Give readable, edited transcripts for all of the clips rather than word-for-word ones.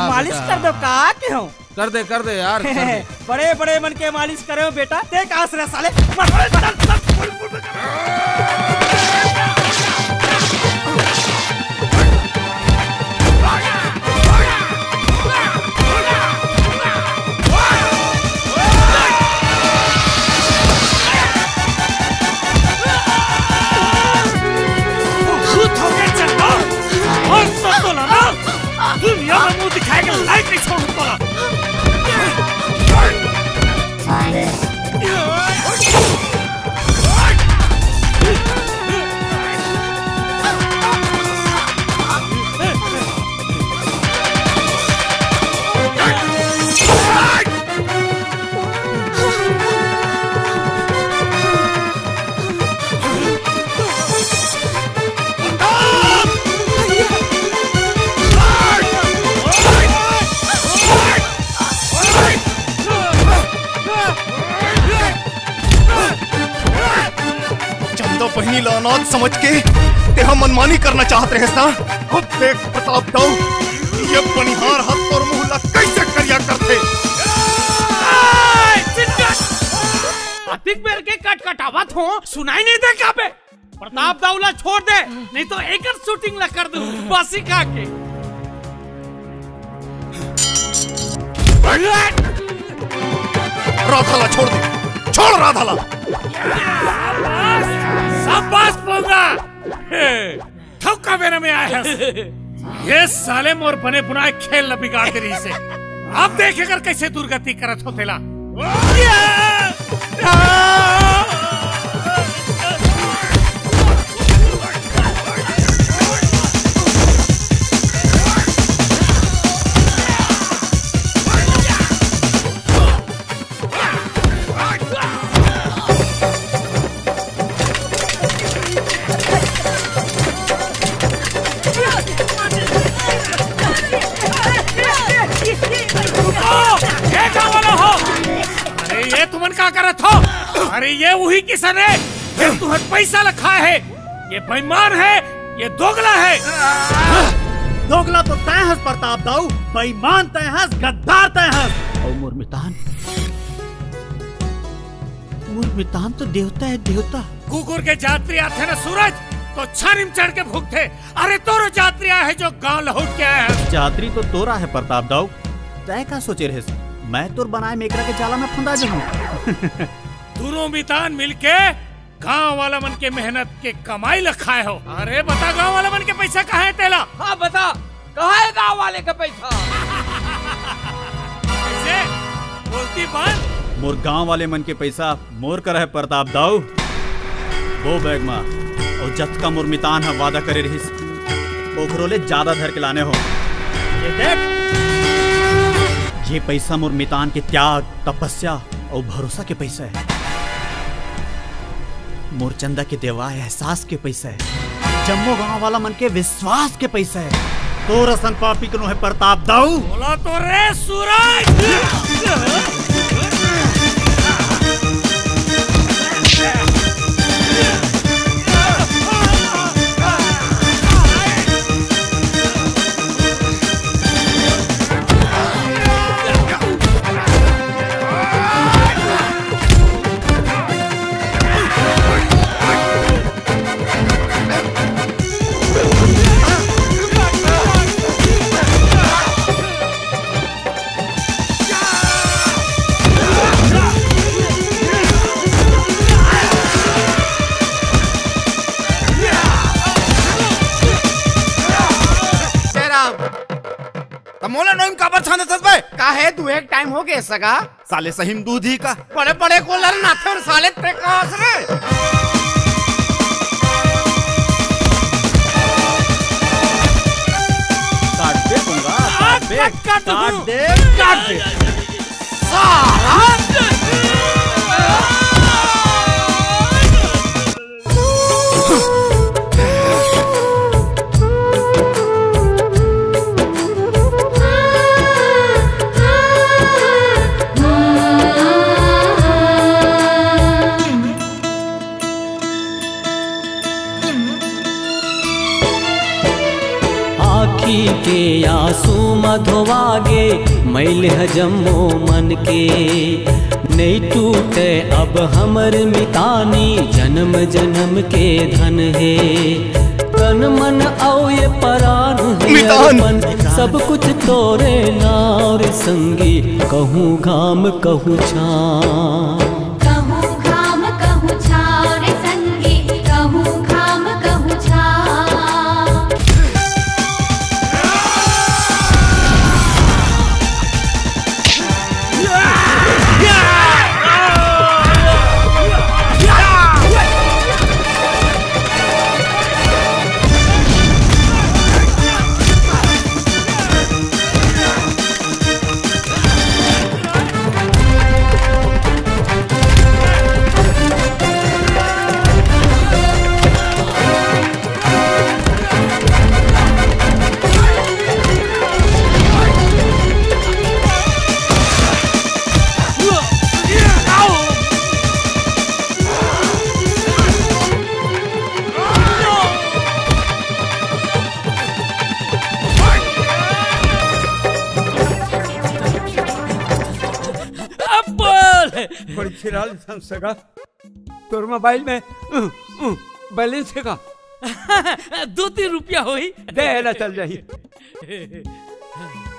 मालिश कर दो का क्यों? कर दे यार बड़े बड़े मन के मालिश करे हो बेटा। देख आसरे साले दुनिया में मुंह दिखाएगा लाइट नहीं छोड़ तोला। पहनी लानौत समझ के ते हम मनमानी करना चाहते हैं ना। अब देख प्रताप दाऊ ये बनिहार हाथ और मुहल्ला कैसे करिया करते। अतिक मेरे के कटकटावत हो सुनाई नहीं दे क्या बे? प्रताप दाऊला छोड़ दे नहीं तो एक शूटिंग ला कर दूं बासी खा के। राधाला छोड़ दे, छोड़ राधाला। शाबाश पोंगा ठोका मेरे में आया है। ये साले मोर बने बुनाए खेल न बिगाड़ दे रही से। अब देख अगर कैसे दुर्गति करत हो तेला। का करत हो? अरे ये वही किसान है ये तुम्हें पैसा रखा है। ये बेईमान है, ये दोगला है। दोगला तो तय हंस प्रताप दाऊ, बेईमान तय हंस, गद्दार तय हंस। और मुरमितान तो देवता है देवता। कुकुर के यात्री आते ना सूरज तो छानिम चढ़ के भूखते। अरे तोरो यात्री है जो गांव लौट के आया है। यात्री तो तोरा है प्रताप दाऊ, तय का सोचे रहे मैं तोर बनाए मेकरा के जाला में फंदा जाऊं। दोनों मितान मिलके गांव वाला मन के मेहनत के कमाई लखाए हो। अरे बता गांव वाला मन के पैसा कहाँ है तेला? हाँ बता कहाँ है गांव वाले का पैसा? कैसे बोलती बात? मोर गांव वाले मन के पैसा मोर कर है प्रताप दाऊ। वो बैग माँ और जत का मोर मितान है वादा करे रही ओखरोले ज्यादा धर के लाने हो। ये देख ये पैसा मोर मितान के त्याग तपस्या और भरोसा के पैसा है। मोर चंदा के देवा एहसास के पैसा है। जम्मो गांव वाला मन के विश्वास के पैसा है। तो रसन पापी कनो है प्रताप दाऊ। बोला तो रे सूरज। मोला नोइम काबर छाने थस बे? का है तू एक टाइम हो गए सगा? साले सहीम दूधी का बड़े बड़े को लड़ना थे और साले पे कास रे। काट दे दूंगा, काट दे साला के आंसू मधोवागे मैल हजमो मन के नहीं टूटे अब हमर मितानी जन्म जन्म के धन है तन मन आओ ये परान है अर्पण सब कुछ तोरे नार संगी कहूँ घाम कहूँ छाँ सगा तोर मोबाइल में बैलेंस है का 2-3 रुपया होई दे ना चल जाही।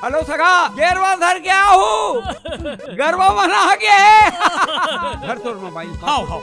हेलो सगा गेरवा धर के आओ गरबा मना के घर तोर मोबाइल हाओ हाओ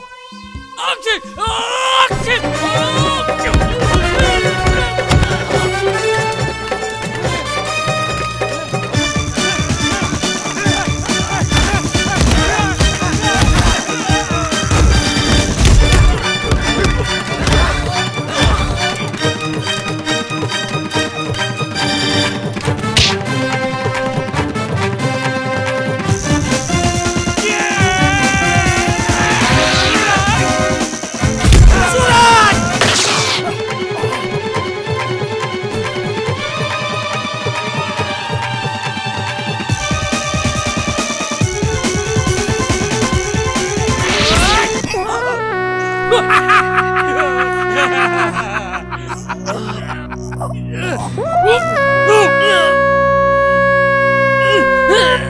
Ha